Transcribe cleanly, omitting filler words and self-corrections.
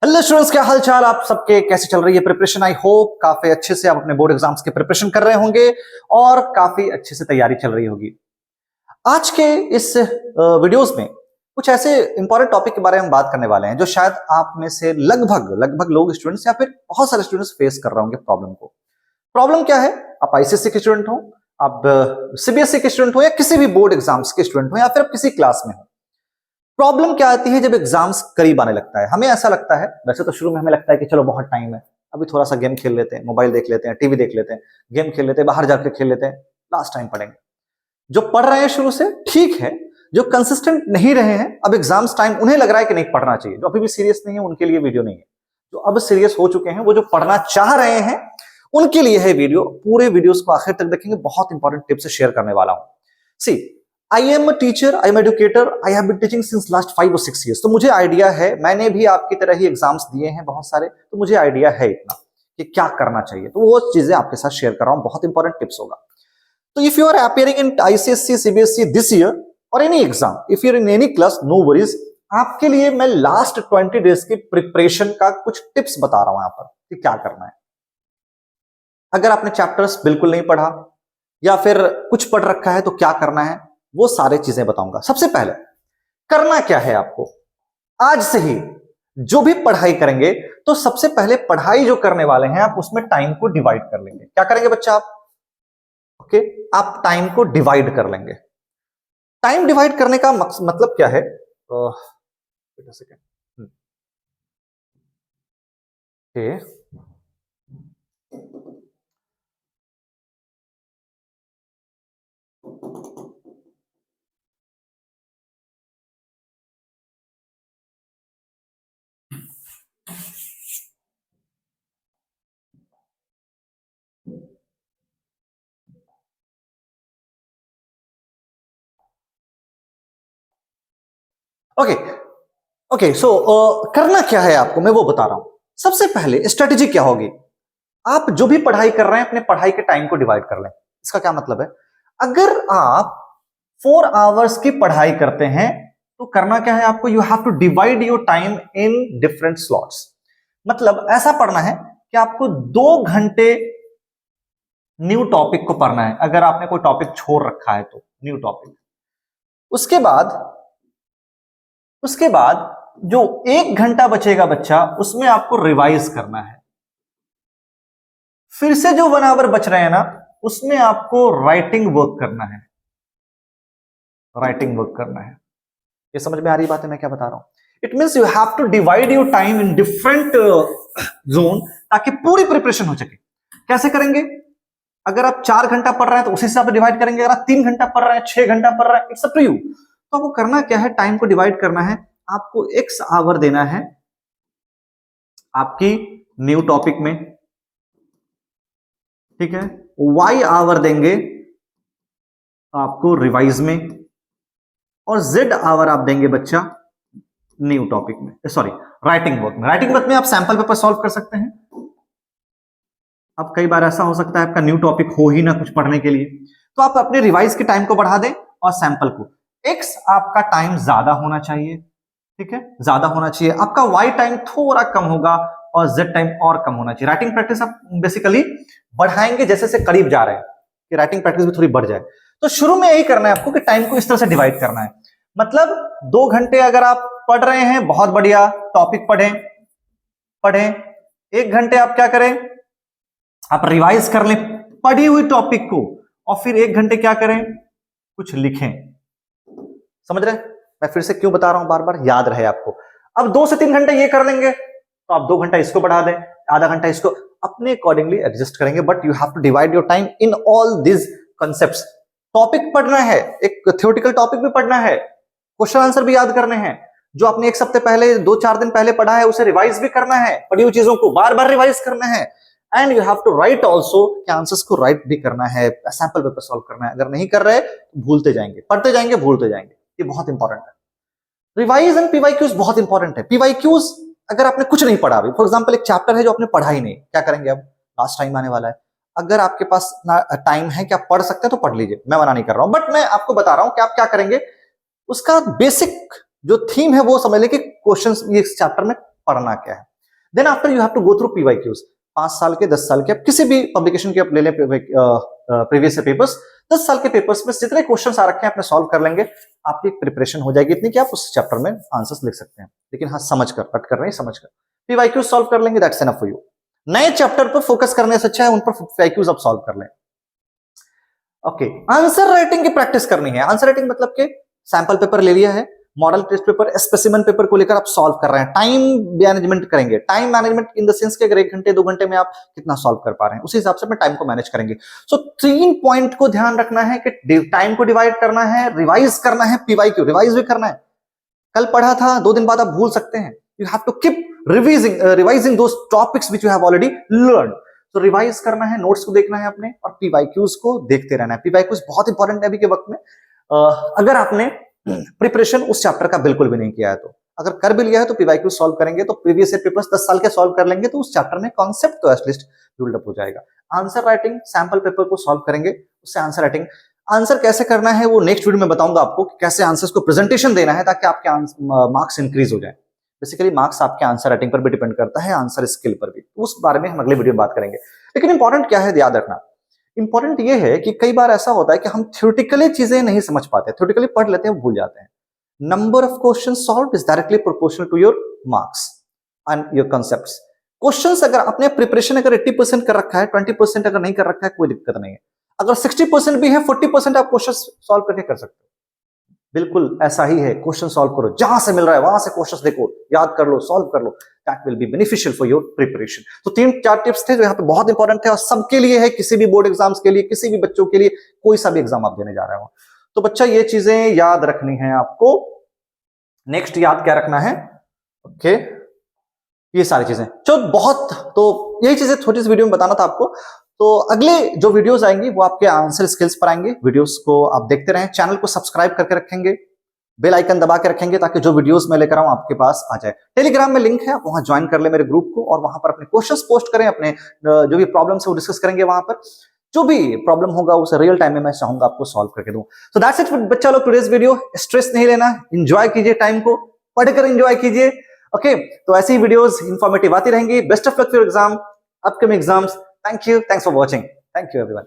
Hello students, क्या हाल चाल आप सबके, कैसे चल रही है प्रिपरेशन। आई होप काफी अच्छे से आप अपने बोर्ड एग्जाम्स की प्रिपरेशन कर रहे होंगे और काफी अच्छे से तैयारी चल रही होगी। आज के इस वीडियोस में कुछ ऐसे इंपॉर्टेंट टॉपिक के बारे में बात करने वाले हैं जो शायद आप में से लगभग लोग स्टूडेंट्स या फिर बहुत सारे स्टूडेंट्स फेस कर रहे होंगे प्रॉब्लम को। प्रॉब्लम क्या है? आप आईसीएसई के स्टूडेंट हो, आप सीबीएसई के स्टूडेंट हो या किसी भी बोर्ड एग्जाम्स के स्टूडेंट हो या फिर आप किसी क्लास में हो। प्रॉब्लम क्या आती है जब एग्जाम्स करीब आने लगता है? हमें ऐसा लगता है, वैसे तो शुरू में हमें लगता है कि चलो बहुत टाइम है, अभी थोड़ा सा गेम खेल लेते हैं, मोबाइल देख लेते हैं, टीवी देख लेते हैं, गेम खेल लेते हैं, बाहर जाकर खेल लेते हैं, लास्ट टाइम पढ़ेंगे। जो पढ़ रहे हैं शुरू से ठीक है, जो कंसिस्टेंट नहीं रहे हैं, अब एग्जाम्स टाइम उन्हें लग रहा है कि नहीं पढ़ना चाहिए, जो अभी भी सीरियस नहीं है उनके लिए वीडियो नहीं है। जो अब सीरियस हो चुके हैं, वो जो पढ़ना चाह रहे हैं उनके लिए है वीडियो। पूरे वीडियोस को आखिर तक देखेंगे, बहुत इंपॉर्टेंट टिप्स शेयर करने वाला हूं। सी, I am a teacher, I am educator, I have been teaching since last 5 or 6 years। तो मुझे आइडिया है, मैंने भी आपकी तरह ही एग्जाम्स दिए हैं बहुत सारे, तो मुझे आइडिया है इतना कि क्या करना चाहिए। तो वो चीजें आपके साथ शेयर कर रहा हूं, बहुत इंपॉर्टेंट टिप्स होगा। तो if you are appearing in ICSE, CBSE this year और any exam, if you are in any class, no worries, आपके लिए मैं लास्ट 20 डेज की प्रिपरेशन का कुछ टिप्स बता रहा हूं यहां पर कि क्या करना है। अगर आपने चैप्टर्स बिल्कुल नहीं पढ़ा या फिर कुछ पढ़ रखा है तो क्या करना है, वो सारे चीजें बताऊंगा। सबसे पहले करना क्या है आपको, आज से ही जो भी पढ़ाई करेंगे तो सबसे पहले पढ़ाई जो करने वाले हैं आप उसमें टाइम को डिवाइड कर लेंगे। क्या करेंगे बच्चा आप? ओके, आप टाइम को डिवाइड कर लेंगे। टाइम डिवाइड करने का मतलब क्या है? सेकेंड, ओके सो करना क्या है आपको, मैं वो बता रहा हूं। सबसे पहले स्ट्रेटेजी क्या होगी, आप जो भी पढ़ाई कर रहे हैं अपने पढ़ाई के टाइम को डिवाइड कर लें। इसका क्या मतलब है? अगर आप 4 आवर्स की पढ़ाई करते हैं तो करना क्या है आपको, you have to divide your time in different slots. मतलब ऐसा पढ़ना है कि आपको 2 घंटे न्यू टॉपिक को पढ़ना है। अगर आपने कोई टॉपिक छोड़ रखा है तो न्यू टॉपिक, उसके बाद जो 1 घंटा बचेगा बच्चा, उसमें आपको रिवाइज करना है। फिर से जो 1 आवर बच रहे हैं ना, उसमें आपको राइटिंग वर्क करना है। ये समझ में आ रही बात है मैं क्या बता रहा हूं? It means you have to divide your time in different zone ताकि पूरी प्रिपरेशन हो सके। कैसे करेंगे? अगर आप 4 घंटा पढ़ रहे हैं तो उसी हिसाब से डिवाइड करेंगे। अगर आप 3 घंटा पढ़ रहे हैं, 6 घंटा पढ़ रहे हैं, इट्स अप टू यू। तो आपको करना क्या है, टाइम को डिवाइड करना है। आपको x आवर देना है आपकी न्यू टॉपिक में, ठीक है। y आवर देंगे आपको रिवाइज में, और z आवर आप देंगे बच्चा न्यू टॉपिक में, सॉरी राइटिंग वर्क में। राइटिंग वर्क में आप सैंपल पेपर सॉल्व कर सकते हैं। अब कई बार ऐसा हो सकता है आपका न्यू टॉपिक हो ही ना कुछ पढ़ने के लिए, तो आप अपने रिवाइज के टाइम को बढ़ा दें और सैंपल को। x आपका टाइम ज्यादा होना चाहिए, ठीक है, ज्यादा होना चाहिए। आपका y टाइम थोड़ा कम होगा और z टाइम और कम होना चाहिए। राइटिंग प्रैक्टिस आप बेसिकली बढ़ाएंगे जैसे से करीब जा रहे हैं कि राइटिंग प्रैक्टिस भी थोड़ी बढ़ जाए। तो शुरू में यही करना है आपको कि टाइम को इस तरह से डिवाइड करना है। मतलब 2 घंटे अगर आप पढ़ रहे हैं, बहुत बढ़िया, टॉपिक पढ़ें। 1 घंटे आप क्या करें, आप रिवाइज कर लें पढ़ी हुई टॉपिक को, और फिर 1 घंटे क्या करें, कुछ लिखें। समझ रहे? मैं फिर से क्यों बता रहा हूं, बार बार याद रहे आपको। अब 2 से 3 घंटे ये कर लेंगे तो आप 2 घंटा इसको बढ़ा दें, आधा घंटा इसको, अपने अकॉर्डिंगली एडजस्ट करेंगे। But you have to divide your time in all this concepts. Topic पढ़ना है, एक थ्योरेटिकल टॉपिक भी पढ़ना है, क्वेश्चन आंसर भी याद करने हैं। जो आपने 1 हफ्ते पहले, 2-4 दिन पहले पढ़ा है, उसे रिवाइज भी करना है। पढ़ी हुई चीजों को बार बार रिवाइज करना है। And you have to write also, answers को राइट भी करना है, सैंपल पेपर सॉल्व करना है। अगर नहीं कर रहे तो भूलते जाएंगे, पढ़ते जाएंगे, भूलते जाएंगे। ये बहुत इंपॉर्टेंट है। रिवाइज एंड पीवाईक्यूज बहुत इंपॉर्टेंट है। पीवाईक्यूज अगर आपने कुछ नहीं पढ़ा, फॉर एग्जांपल एक चैप्टर है जो आपने पढ़ा ही नहीं, क्या करेंगे? अब लास्ट टाइम आने वाला है, अगर आपके पास टाइम है कि आप पढ़ सकते हैं तो पढ़ लीजिए, मैं मना नहीं कर रहा हूं, बट मैं आपको बता रहा हूं कि आप क्या करेंगे। उसका बेसिक जो थीम है वो समझ लें कि क्वेश्चंस ये इस चैप्टर में पढ़ना क्या है। Then after you have to go through PYQs. 5 साल के, 10 साल के, आप किसी भी पब्लिकेशन के आप ले लें प्रीवियस पेपर्स, 10 साल के पेपर्स में जितने क्वेश्चन आ रखे हैं अपने सॉल्व कर लेंगे, आपकी प्रिपरेशन हो जाएगी इतनी कि आप उस चैप्टर में आंसर्स लिख सकते हैं। लेकिन हाँ, समझ कर, कट कर नहीं, समझ कर पीवाईक्यूज सॉल्व कर लेंगे, दैट्स एनफ फॉर यू। नए चैप्टर पर फोकस करने से अच्छा है उन पर पीवाईक्यूज आप सॉल्व कर लें। ओके, आंसर राइटिंग की प्रैक्टिस करनी है। आंसर राइटिंग मतलब कि सैंपल पेपर ले लिया है, model test paper, specimen paper को लेकर आप सॉल्व कर रहे हैं, टाइम मैनेजमेंट करेंगे। Time management in the sense कि अगर 1 घंटे 2 घंटे में आप कितना सॉल्व कर पा रहे हैं, उसी हिसाब से अपने टाइम को मैनेज करेंगे। सो 3 पॉइंट को ध्यान रखना है कि टाइम को डिवाइड करना है, रिवाइज करना है, पीवाईक्यू रिवाइज भी करना है। कल पढ़ा था, 2 दिन बाद आप भूल सकते हैं। You have to keep revising those topics which you have already learn. तो रिवाइज करना है, नोट्स को देखना है अपने, और पीवाईक्यूज को देखते रहना है। पीवाईक्यूज बहुत इंपॉर्टेंट है अभी के वक्त में। अगर आपने प्रिपरेशन उस चैप्टर का बिल्कुल भी नहीं किया है, तो अगर कर भी लिया है तो पीवाईक्यू सॉल्व करेंगे तो प्रीवियस ईयर पेपर्स 10 साल के सॉल्व कर लेंगे, तो उस चैप्टर में कॉन्सेप्ट तो एटलीस्ट बिल्ड अप हो जाएगा। आंसर राइटिंग, सैंपल पेपर को सॉल्व करेंगे, उससे आंसर राइटिंग। आंसर कैसे करना है वो नेक्स्ट वीडियो में बताऊंगा आपको, कि कैसे आंसर्स को प्रेजेंटेशन देना है ताकि आपके मार्क्स इंक्रीज हो जाए। बेसिकली मार्क्स आपके आंसर राइटिंग पर भी डिपेंड करता है, आंसर स्किल पर भी। उस बारे में हम अगले वीडियो में बात करेंगे। लेकिन इंपॉर्टेंट क्या है याद रखना, इंपॉर्टेंट ये है कि कई बार ऐसा होता है कि हम थ्योरेटिकली चीजें नहीं समझ पाते, थ्योरेटिकली पढ़ लेते हैं, भूल जाते हैं। Number of questions solved is directly proportional to your marks and your concepts. Questions अगर आपने प्रिपरेशन अगर 80% कर रखा है, 20% अगर नहीं कर रखा है, कोई दिक्कत नहीं है। अगर 60% भी है, 40% आप क्वेश्चन सॉल्व करके कर सकते हो। बिल्कुल ऐसा ही है, क्वेश्चन सॉल्व करो, जहां से मिल रहा है वहां से क्वेश्चंस देखो, याद कर लो, सॉल्व कर लो, that will be beneficial for your preparation. तो 3-4 टिप्स थे जो यहाँ पे बहुत इंपॉर्टेंट थे, और सबके लिए है, किसी भी बोर्ड एग्जाम्स के लिए, किसी भी बच्चों के लिए, कोई सा भी एग्जाम आप देने जा रहे हो। तो बच्चा ये चीजें याद रखनी है आपको। नेक्स्ट याद क्या रखना है, ओके, ये सारी चीजें जो बहुत, तो यही चीजें छोटी सी वीडियो में बताना था आपको। तो अगले जो वीडियोस आएंगी वो आपके आंसर स्किल्स पर आएंगे। वीडियोस को आप देखते रहें, चैनल को सब्सक्राइब करके रखेंगे, बेल आइकन दबा के रखेंगे ताकि जो वीडियोस मैं लेकर आऊं आपके पास आ जाए। टेलीग्राम में लिंक है, आप वहां ज्वाइन कर ले मेरे ग्रुप को, और वहां पर अपने क्वेश्चंस पोस्ट करें, अपने जो भी प्रॉब्लम्स है वो डिस्कस करेंगे वहां पर। जो भी प्रॉब्लम होगा उसे रियल टाइम में मैं चाहूंगा आपको सॉल्व करके दूं। सो दैट्स इट बच्चा लोग, टुडेज वीडियो। स्ट्रेस नहीं लेना, एंजॉय कीजिए टाइम को, पढ़कर एंजॉय कीजिए। ओके, तो ऐसी वीडियोस इंफॉर्मेटिव आती रहेंगी। Best of luck for exam, upcoming exams. Thank you, thanks for watching, thank you everyone.